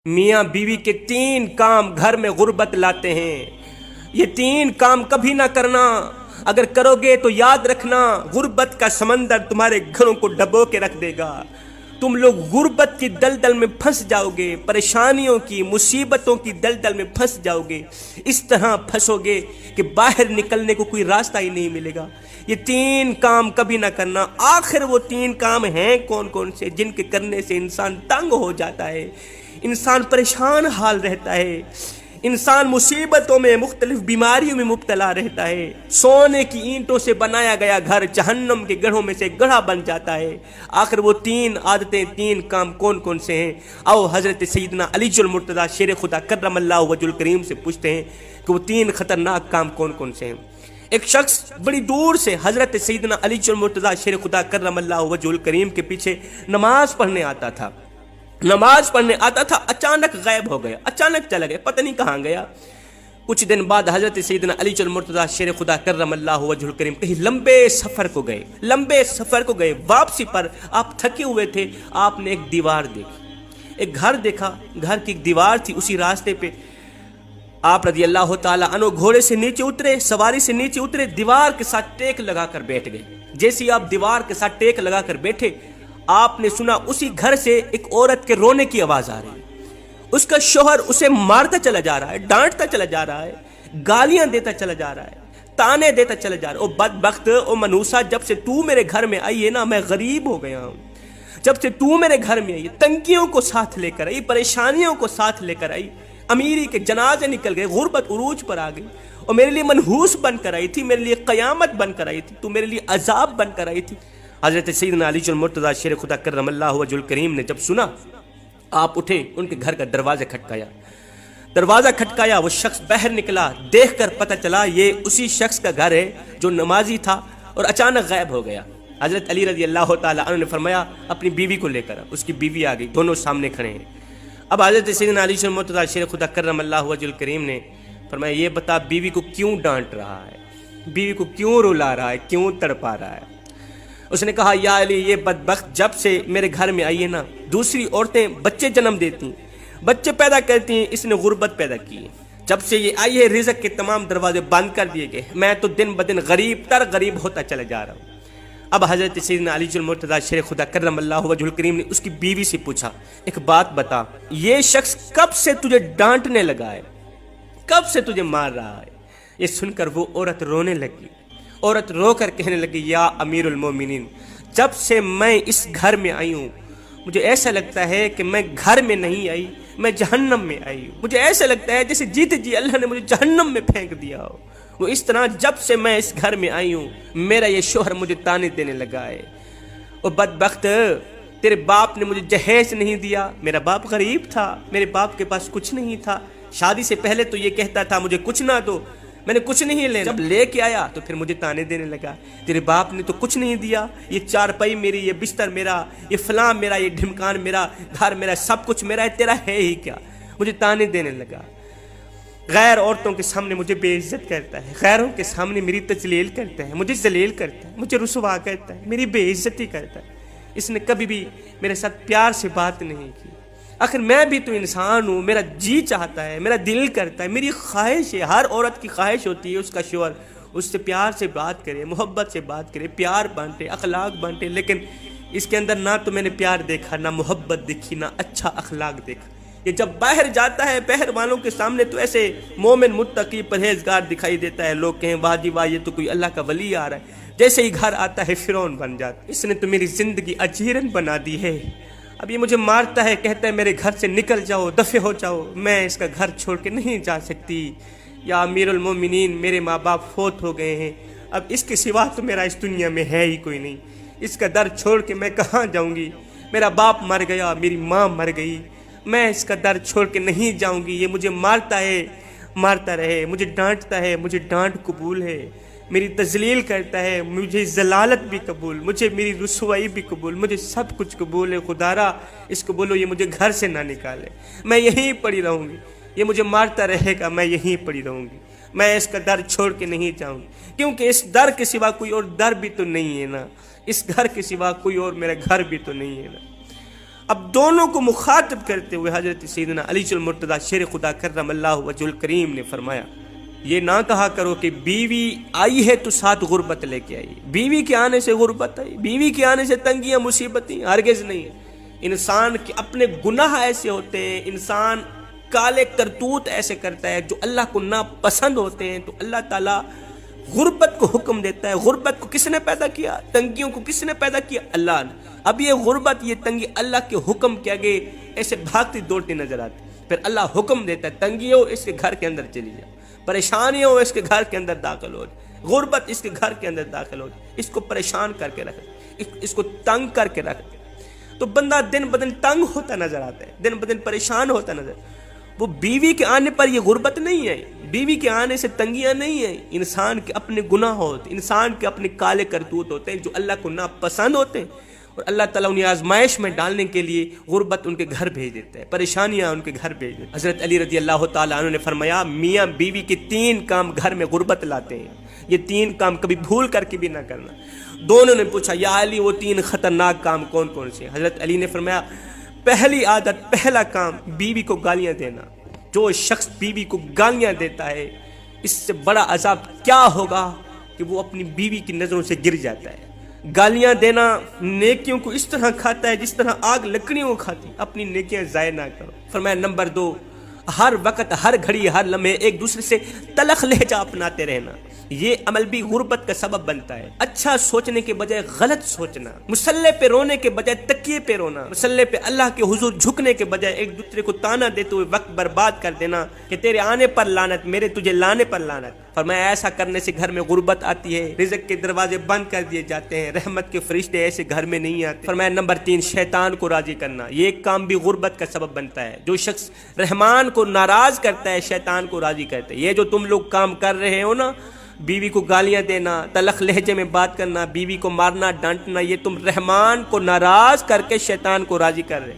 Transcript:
میاں بیوی کے 3 کام گھر میں غربت لاتے ہیں۔ یہ 3 کام کبھی نہ کرنا، اگر کرو گے تو یاد رکھنا غربت کا سمندر تمہارے گھروں کو ڈبو کے رکھ دے گا۔ تم لوگ غربت کی دلدل میں پھنس جاؤ گے، پریشانیوں کی، مصیبتوں کی دلدل میں پھنس جاؤ گے، اس طرح پھنسو گے کہ باہر نکلنے کو کوئی راستہ ہی نہیں ملے گا۔ یہ 3 کام کبھی نہ کرنا۔ آخر وہ 3 کام ہیں کون کون سے جن کے کرنے سے انسان تنگ ہو جاتا ہے، انسان پریشان حال رہتا ہے، انسان مصیبتوں میں، مختلف بیماریوں میں مبتلا رہتا ہے، سونے کی اینٹوں سے بنایا گیا گھر جہنم کے گڑھوں میں سے گڑھا بن جاتا ہے۔ آخر وہ 3 عادتیں، 3 کام کون کون سے ہیں؟ آؤ حضرت سیدنا علی المرتضیٰ شیر خدا کرم اللہ وجہ الکریم سے پوچھتے ہیں کہ وہ 3 خطرناک کام کون کون سے ہیں۔ ایک شخص بڑی دور سے حضرت سیدنا علی المرتضیٰ شیر خدا کرم اللہ وجہ الکریم کے پیچھے نماز پڑھنے آتا تھا، اچانک غائب ہو گیا، اچانک چلا گیا، پتہ نہیں کہاں گیا۔ کچھ دن بعد حضرت سیدنا علی المرتضیٰ شیر خدا کرم اللہ وجہ الکریم کہیں لمبے سفر کو گئے، واپسی پر آپ تھکے ہوئے تھے، آپ نے ایک دیوار دیکھی، ایک گھر دیکھا، گھر کی ایک دیوار تھی، اسی راستے پہ آپ رضی اللہ تعالیٰ عنہ گھوڑے سے نیچے اترے، سواری سے نیچے اترے، دیوار کے ساتھ ٹیک لگا کر بیٹھ گئے۔ جیسے ہی آپ دیوار کے ساتھ ٹیک لگا کر بیٹھے، آپ نے سنا اسی گھر سے ایک عورت کے رونے کی آواز آ رہی ہے۔ اس کا شوہر اسے مارتا چلا جا رہا ہے، ڈانٹتا چلا جا رہا ہے، گالیاں دیتا چلا جا رہا ہے، تانے دیتا چلا جا رہا ہے۔ او بدبخت، او منوسا، جب سے تو میرے گھر میں آئی ہے نا، میں غریب ہو گیا ہوں۔ جب سے تو میرے گھر میں آئی، تنگیوں کو ساتھ لے کر آئی، پریشانیوں کو ساتھ لے کر آئی، امیری کے جنازے نکل گئے، غربت عروج پر آ گئی، اور میرے لیے منحوس بن کر آئی تھی، میرے لیے قیامت بن کر آئی تھی، تو میرے لیے عذاب بن کر آئی تھی۔ حضرت سیدنا علی المرتضیٰ شیر خدا کرم اللہ وجہ الکریم نے جب سنا، آپ اٹھے، ان کے گھر کا دروازہ کھٹکایا، وہ شخص باہر نکلا، دیکھ کر پتہ چلا یہ اسی شخص کا گھر ہے جو نمازی تھا اور اچانک غائب ہو گیا۔ حضرت علی رضی اللہ تعالیٰ عنہ نے فرمایا اپنی بیوی کو لے کر، اس کی بیوی آ گئی، دونوں سامنے کھڑے ہیں۔ اب حضرت سیدنا علی المرتضیٰ شیر خدا کرم اللہ وجہ الکریم نے فرمایا یہ بتا بیوی کو کیوں ڈانٹ رہا ہے، بیوی کو کیوں رلا رہا ہے، کیوں تڑپا رہا ہے؟ اس نے کہا یا علی، یہ بدبخت جب سے میرے گھر میں آئی ہے نا، دوسری عورتیں بچے جنم دیتی ہیں، بچے پیدا کرتی ہیں، اس نے غربت پیدا کی ہے۔ جب سے یہ آئی ہے رزق کے تمام دروازے بند کر دیے گئے، میں تو دن بدن غریب ہوتا چلا جا رہا ہوں۔ اب حضرت سیدنا علی المرتضیٰ شیر خدا کرم اللہ وجہ الکریم نے اس کی بیوی سے پوچھا ایک بات بتا، یہ شخص کب سے تجھے ڈانٹنے لگا ہے، کب سے تجھے مار رہا ہے؟ یہ سن کر وہ عورت رونے لگی، عورت رو کر کہنے لگی یا امیر المومنین، جب سے میں اس گھر میں آئی ہوں مجھے ایسا لگتا ہے کہ میں گھر میں نہیں آئی، میں جہنم میں آئی ہوں۔ مجھے ایسا لگتا ہے جیسے جیتے جی اللہ نے مجھے جہنم میں پھینک دیا ہو۔ وہ اس طرح جب سے میں اس گھر میں آئی ہوں میرا یہ شوہر مجھے تانے دینے لگا ہے۔ وہ بدبخت، تیرے باپ نے مجھے جہیز نہیں دیا، میرا باپ غریب تھا، میرے باپ کے پاس کچھ نہیں تھا، شادی سے پہلے تو یہ کہتا تھا مجھے کچھ نہ دو، میں نے کچھ نہیں لینا، جب لے کے آیا تو پھر مجھے تانے دینے لگا، تیرے باپ نے تو کچھ نہیں دیا، یہ چارپائی میری، یہ بستر میرا، یہ فلاں میرا، یہ ڈھمکان میرا، گھر میرا، سب کچھ میرا ہے، تیرا ہے ہی کیا؟ مجھے تانے دینے لگا، غیر عورتوں کے سامنے مجھے بے عزت کرتا ہے، غیروں کے سامنے میری تجلیل کرتا ہے، مجھے ذلیل کرتا ہے، مجھے رسوا کرتا ہے، میری بے عزتی کرتا ہے۔ اس نے کبھی بھی میرے ساتھ پیار سے بات نہیں کی۔ آخر میں بھی تو انسان ہوں، میرا جی چاہتا ہے، میرا دل کرتا ہے، میری خواہش ہے، ہر عورت کی خواہش ہوتی ہے اس کا شوہر اس سے پیار سے بات کرے، محبت سے بات کرے، پیار بانٹے، اخلاق بانٹے، لیکن اس کے اندر نہ تو میں نے پیار دیکھا، نہ محبت دیکھی، نہ اچھا اخلاق دیکھا۔ یہ جب باہر جاتا ہے باہر والوں کے سامنے تو ایسے مومن، متقی، پرہیزگار دکھائی دیتا ہے، لوگ کہیں واہ جی واہ یہ تو کوئی اللہ کا ولی آ رہا ہے، جیسے ہی گھر آتا ہے فرعون بن جاتا ہے۔ اس نے تو میری زندگی اجیرن بنا دی ہے، اب یہ مجھے مارتا ہے، کہتا ہے میرے گھر سے نکل جاؤ، دفع ہو جاؤ، میں اس کا گھر چھوڑ کے نہیں جا سکتی۔ یا امیر المومنین، میرے ماں باپ فوت ہو گئے ہیں، اب اس کے سوا تو میرا اس دنیا میں ہے ہی کوئی نہیں، اس کا در چھوڑ کے میں کہاں جاؤں گی؟ میرا باپ مر گیا، میری ماں مر گئی، میں اس کا در چھوڑ کے نہیں جاؤں گی، یہ مجھے مارتا ہے، مارتا رہے، مجھے ڈانٹتا ہے، مجھے ڈانٹ قبول ہے، میری تذلیل کرتا ہے، مجھے ذلالت بھی قبول، مجھے میری رسوائی بھی قبول، مجھے سب کچھ قبول ہے، خدارا اس کو بولو یہ مجھے گھر سے نہ نکالے، میں یہیں پڑی رہوں گی، یہ مجھے مارتا رہے گا، میں یہیں پڑی رہوں گی، میں اس کا در چھوڑ کے نہیں جاؤں گی، کیونکہ اس در کے سوا کوئی اور در بھی تو نہیں ہے نا، اس گھر کے سوا کوئی اور میرا گھر بھی تو نہیں ہے نا۔ اب دونوں کو مخاطب کرتے ہوئے حضرت سیدنا علی المرتضیٰ شیر خدا کرم اللہ وجہ الکریم نے فرمایا یہ نہ کہا کرو کہ بیوی آئی ہے تو ساتھ غربت لے کے آئی، بیوی کے آنے سے غربت آئی، بیوی کے آنے سے تنگیاں مصیبتیں، ہرگز نہیں ہے۔ انسان کے اپنے گناہ ایسے ہوتے ہیں، انسان کالے کرتوت ایسے کرتا ہے جو اللہ کو ناپسند ہوتے ہیں، تو اللہ تعالیٰ غربت کو حکم دیتا ہے۔ غربت کو کس نے پیدا کیا؟ تنگیوں کو کس نے پیدا کیا؟ اللہ نے۔ اب یہ غربت، یہ تنگی اللہ کے حکم کے آگے ایسے بھاگتی دوڑتی نظر آتی، پھر اللہ حکم دیتا ہے تنگی ہو اس کے گھر کے اندر چلی جاؤ، پریشانی ہو اس کے گھر کے اندر داخل ہو جائے، غربت اس کے گھر کے اندر داخل ہو جائے، اس کو پریشان کر کے رکھ، اس کو تنگ کر کے رکھ، تو بندہ دن بدن تنگ ہوتا نظر آتا ہے، دن بدن پریشان ہوتا نظر۔ وہ بیوی کے آنے پر یہ غربت نہیں ہے، بیوی کے آنے سے تنگیاں نہیں ہیں، انسان کے اپنے گناہ ہوتے، انسان کے اپنے کالے کرتوت ہوتے ہیں جو اللہ کو ناپسند ہوتے ہیں، اور اللہ تعالیٰ انہیں آزمائش میں ڈالنے کے لیے غربت ان کے گھر بھیج دیتا ہے، پریشانیاں ان کے گھر بھیج دیتا ہے۔ حضرت علی رضی اللہ تعالیٰ عنہ نے فرمایا میاں بیوی کے 3 کام گھر میں غربت لاتے ہیں، یہ 3 کام کبھی بھول کر کے بھی نہ کرنا۔ دونوں نے پوچھا یا علی وہ 3 خطرناک کام کون کون سے؟ حضرت علی نے فرمایا پہلی عادت، پہلا کام بیوی کو گالیاں دینا۔ جو شخص بیوی کو گالیاں دیتا ہے اس سے بڑا عذاب کیا ہوگا کہ وہ اپنی بیوی کی نظروں سے گر جاتا ہے۔ گالیاں دینا نیکیوں کو اس طرح کھاتا ہے جس طرح آگ لکڑیوں کو کھاتی، اپنی نیکیاں ضائع نہ کرو۔ فرمایا نمبر 2، ہر وقت ہر گھڑی ہر لمحے ایک دوسرے سے تلخ لہجہ اپناتے رہنا، یہ عمل بھی غربت کا سبب بنتا ہے۔ اچھا سوچنے کے بجائے غلط سوچنا، مصلے پہ رونے کے بجائے تکیے پہ رونا، مصلے پہ اللہ کے حضور جھکنے کے بجائے ایک دوسرے کو تانا دیتے ہوئے وقت برباد کر دینا کہ تیرے آنے پر لعنت، میرے تجھے لانے پر لعنت۔ فرمایا ایسا کرنے سے گھر میں غربت آتی ہے، رزق کے دروازے بند کر دیے جاتے ہیں، رحمت کے فرشتے ایسے گھر میں نہیں آتے۔ فرمایا نمبر 3، شیطان کو راضی کرنا، یہ ایک کام بھی غربت کا سبب بنتا ہے۔ جو شخص رحمان کو ناراض کرتا ہے شیطان کو راضی کرتا ہے۔ یہ جو تم لوگ کام کر رہے ہو نا، بیوی کو گالیاں دینا، تلخ لہجے میں بات کرنا، بیوی کو مارنا ڈانٹنا، یہ تم رحمان کو ناراض کر کے شیطان کو راضی کر رہے